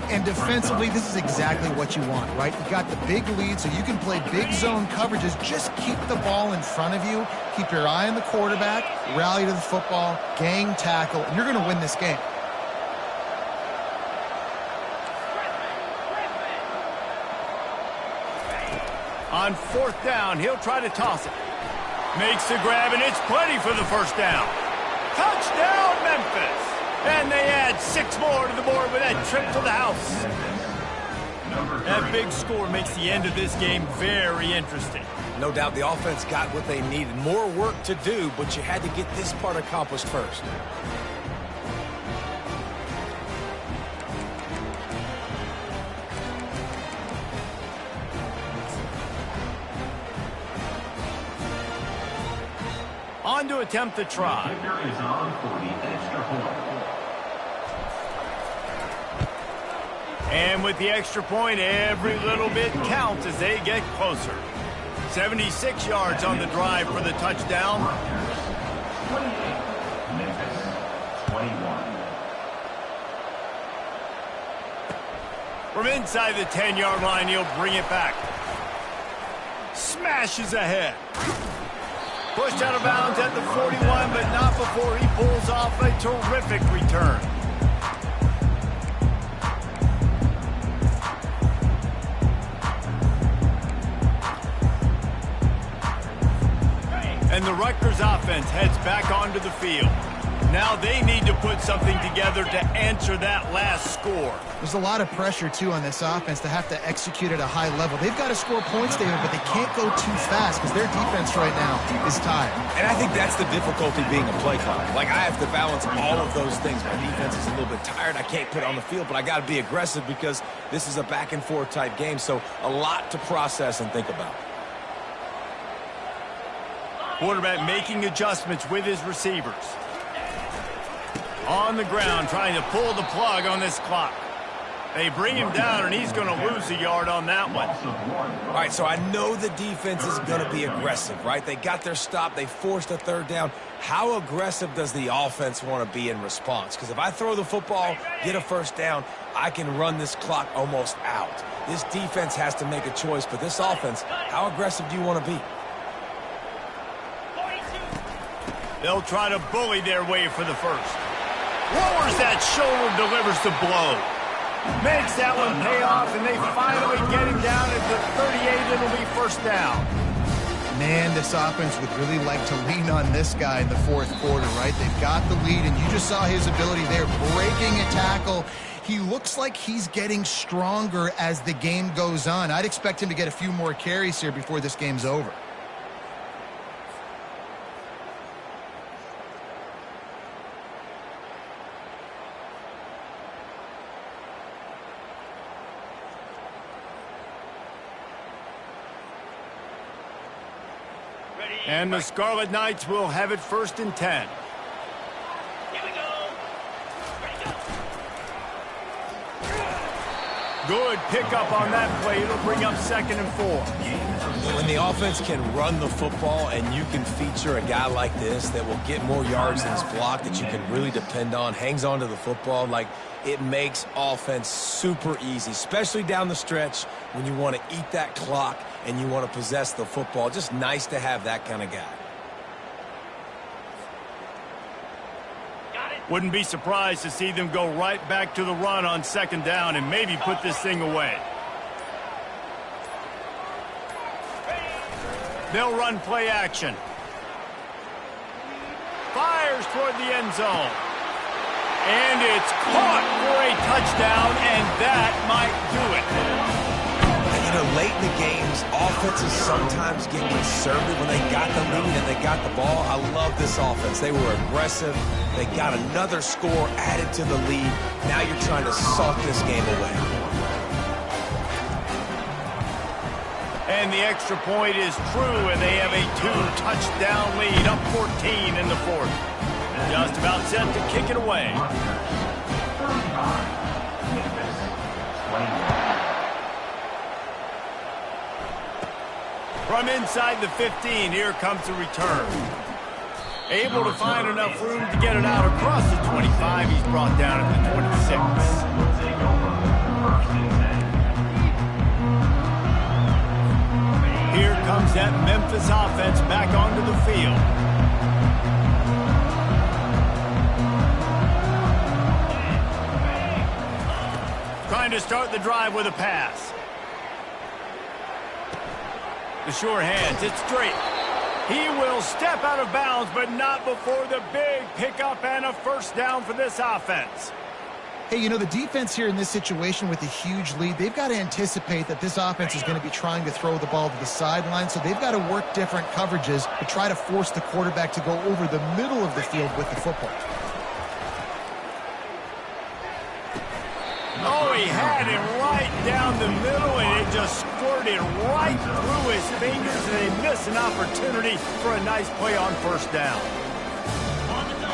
And defensively, this is exactly what you want, right? You got the big lead, so you can play big zone coverages. Just keep the ball in front of you. Keep your eye on the quarterback. Rally to the football. Gang tackle. And you're going to win this game. On fourth down, he'll try to toss it. Makes the grab, and it's plenty for the first down. Touchdown, Memphis! And they add 6 more to the board with that trip to the house. That big score makes the end of this game very interesting. No doubt the offense got what they needed. More work to do, but you had to get this part accomplished first. On to attempt the try. Kicker is on for the extra point. And with the extra point, every little bit counts as they get closer. 76 yards on the drive for the touchdown. Rutgers 28, Memphis 21. From inside the 10-yard line, he'll bring it back. Smashes ahead. Pushed out of bounds at the 41, but not before he pulls off a terrific return. And the Rutgers offense heads back onto the field. Now they need to put something together to answer that last score. There's a lot of pressure, too, on this offense to have to execute at a high level. They've got to score points, David, but they can't go too fast because their defense right now is tired. And I think that's the difficulty being a play caller. Like, I have to balance all of those things. My defense is a little bit tired. I can't put it on the field, but I got to be aggressive because this is a back-and-forth type game, so a lot to process and think about. Quarterback making adjustments with his receivers. On the ground, trying to pull the plug on this clock. They bring him down, and he's going to lose a yard on that one. All right, so I know the defense is going to be aggressive, right? They got their stop. They forced a third down. How aggressive does the offense want to be in response? Because if I throw the football, get a first down, I can run this clock almost out. This defense has to make a choice, but this offense, how aggressive do you want to be? They'll try to bully their way for the first. Lowers that shoulder, delivers the blow. Makes that one pay off, and they finally get him down at the 38. It'll be first down. Man, this offense would really like to lean on this guy in the fourth quarter, right? They've got the lead, and you just saw his ability there, breaking a tackle. He looks like he's getting stronger as the game goes on. I'd expect him to get a few more carries here before this game's over. And the Scarlet Knights will have it first and 10. Here we go. Ready, go. Good pickup on that play. It'll bring up 2nd and 4. When the offense can run the football and you can feature a guy like this that will get more yards than his block, that you can really depend on, hangs on to the football, like it makes offense super easy, especially down the stretch when you want to eat that clock and you want to possess the football. Just nice to have that kind of guy. Wouldn't be surprised to see them go right back to the run on 2nd down and maybe put this thing away. They'll run play action. Fires toward the end zone. And it's caught for a touchdown, and that might do it. You know, late in the games, offenses sometimes get conservative when they got the lead and they got the ball. I love this offense. They were aggressive. They got another score added to the lead. Now you're trying to sock this game away. And the extra point is true, and they have a 2-touchdown lead, up 14 in the 4th. Just about set to kick it away. From inside the 15, here comes the return. Able to find enough room to get it out across the 25. He's brought down at the 26. Here comes that Memphis offense back onto the field. Trying to start the drive with a pass. The sure hands, it's straight. He will step out of bounds, but not before the big pickup and a first down for this offense. Hey, you know, the defense here in this situation with a huge lead, they've got to anticipate that this offense is going to be trying to throw the ball to the sideline, so they've got to work different coverages to try to force the quarterback to go over the middle of the field with the football. Oh, he had it right down the middle, and it just squirted right through his fingers, and they miss an opportunity for a nice play on first down.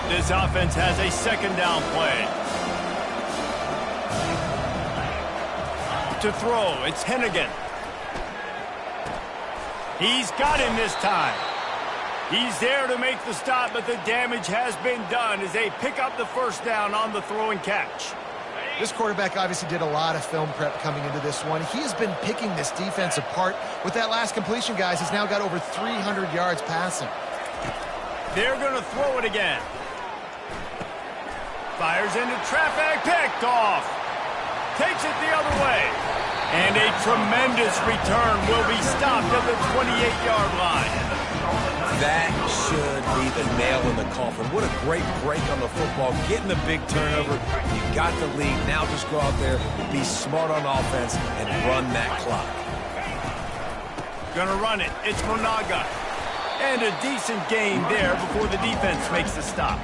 This offense has a 2nd down play. to throw. It's Hennigan. He's got him this time. He's there to make the stop, but the damage has been done as they pick up the first down on the throw and catch. This quarterback obviously did a lot of film prep coming into this one. He has been picking this defense apart. With that last completion, guys, he's now got over 300 yards passing. They're going to throw it again. Fires into traffic, picked off. Takes it the other way. And a tremendous return will be stopped at the 28-yard line. That should be the nail in the coffin. What a great break on the football. Getting the big turnover. You got the lead. Now just go out there, be smart on offense, and run that clock. Gonna run it. It's Monaga. And a decent gain there before the defense makes the stop.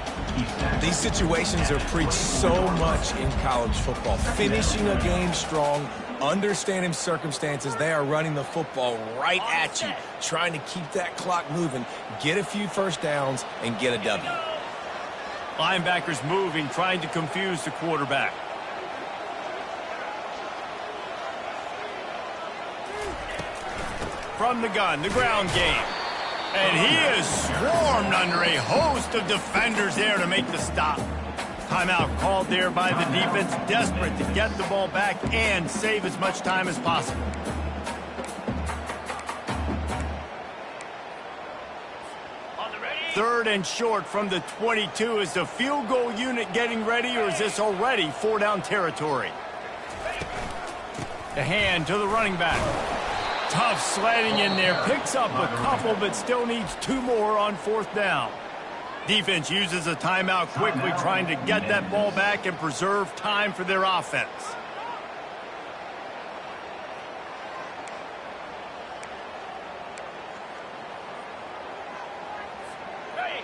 These situations are preached so much in college football. Finishing a game strong, understanding circumstances. They are running the football right at you, trying to keep that clock moving, get a few first downs, and get a W. Linebackers moving, trying to confuse the quarterback. From the gun, the ground game. And he is swarmed under a host of defenders there to make the stop. Timeout called there by the defense, desperate to get the ball back and save as much time as possible. Third and short from the 22. Is the field goal unit getting ready, or is this already four-down territory? The hand to the running back. Tough sledding in there. Picks up a couple, but still needs two more on fourth down. Defense uses a timeout quickly, trying to get that ball back and preserve time for their offense.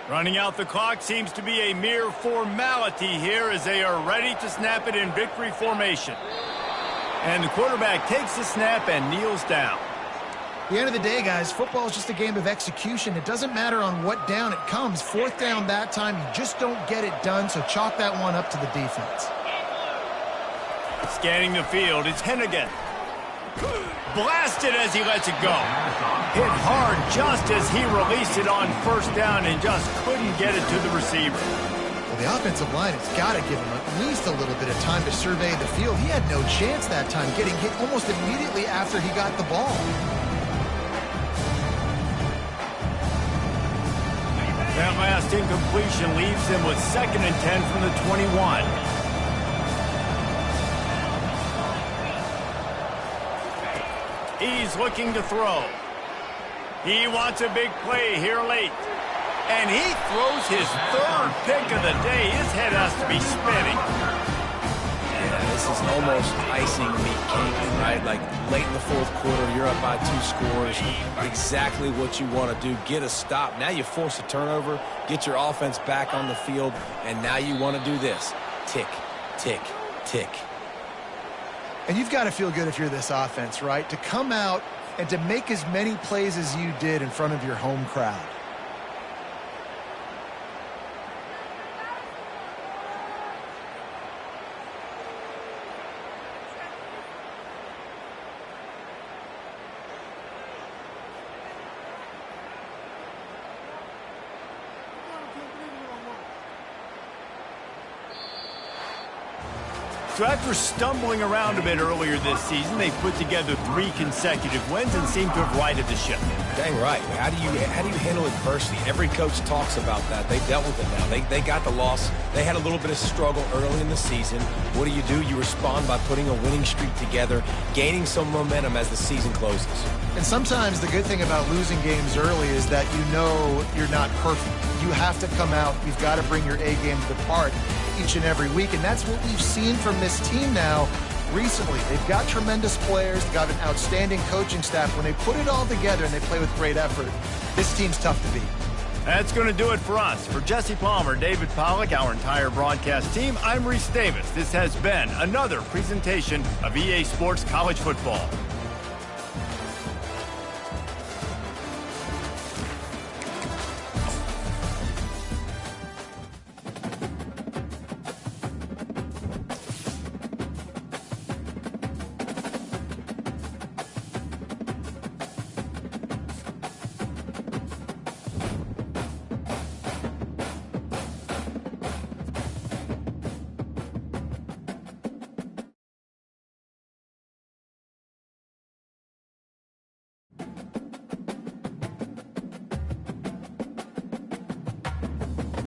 Running out the clock seems to be a mere formality here as they are ready to snap it in victory formation. And the quarterback takes the snap and kneels down. At the end of the day, guys, football is just a game of execution. It doesn't matter on what down it comes. Fourth down that time, you just don't get it done, so chalk that one up to the defense. Scanning the field, it's Hennigan. Blasted as he lets it go. Hit hard just as he released it on first down and just couldn't get it to the receiver. Well, the offensive line has got to give him at least a little bit of time to survey the field. He had no chance that time, getting hit almost immediately after he got the ball. That last incompletion leaves them with 2nd and 10 from the 21. He's looking to throw. He wants a big play here late. And he throws his third pick of the day. His head has to be spinning. Yeah, this is almost icing the cake, right? Like late in the fourth quarter, you're up by 2 scores. Exactly what you want to do. Get a stop. Now you force a turnover, get your offense back on the field, and now you want to do this. Tick, tick, tick. And you've got to feel good if you're this offense, right? To come out and to make as many plays as you did in front of your home crowd. So after stumbling around a bit earlier this season, they put together 3 consecutive wins and seem to have righted the ship. Dang right. How do you handle adversity? Every coach talks about that. They dealt with it now. They got the loss. They had a little bit of struggle early in the season. What do? You respond by putting a winning streak together, gaining some momentum as the season closes. And sometimes the good thing about losing games early is that you know you're not perfect. You have to come out. You've got to bring your A game to the part each and every week, and that's what we've seen from this team now recently. They've got tremendous players, got an outstanding coaching staff. When they put it all together and they play with great effort, this team's tough to beat. That's going to do it for us. For Jesse Palmer, David Pollack, our entire broadcast team, I'm Reese Davis. This has been another presentation of EA Sports College Football.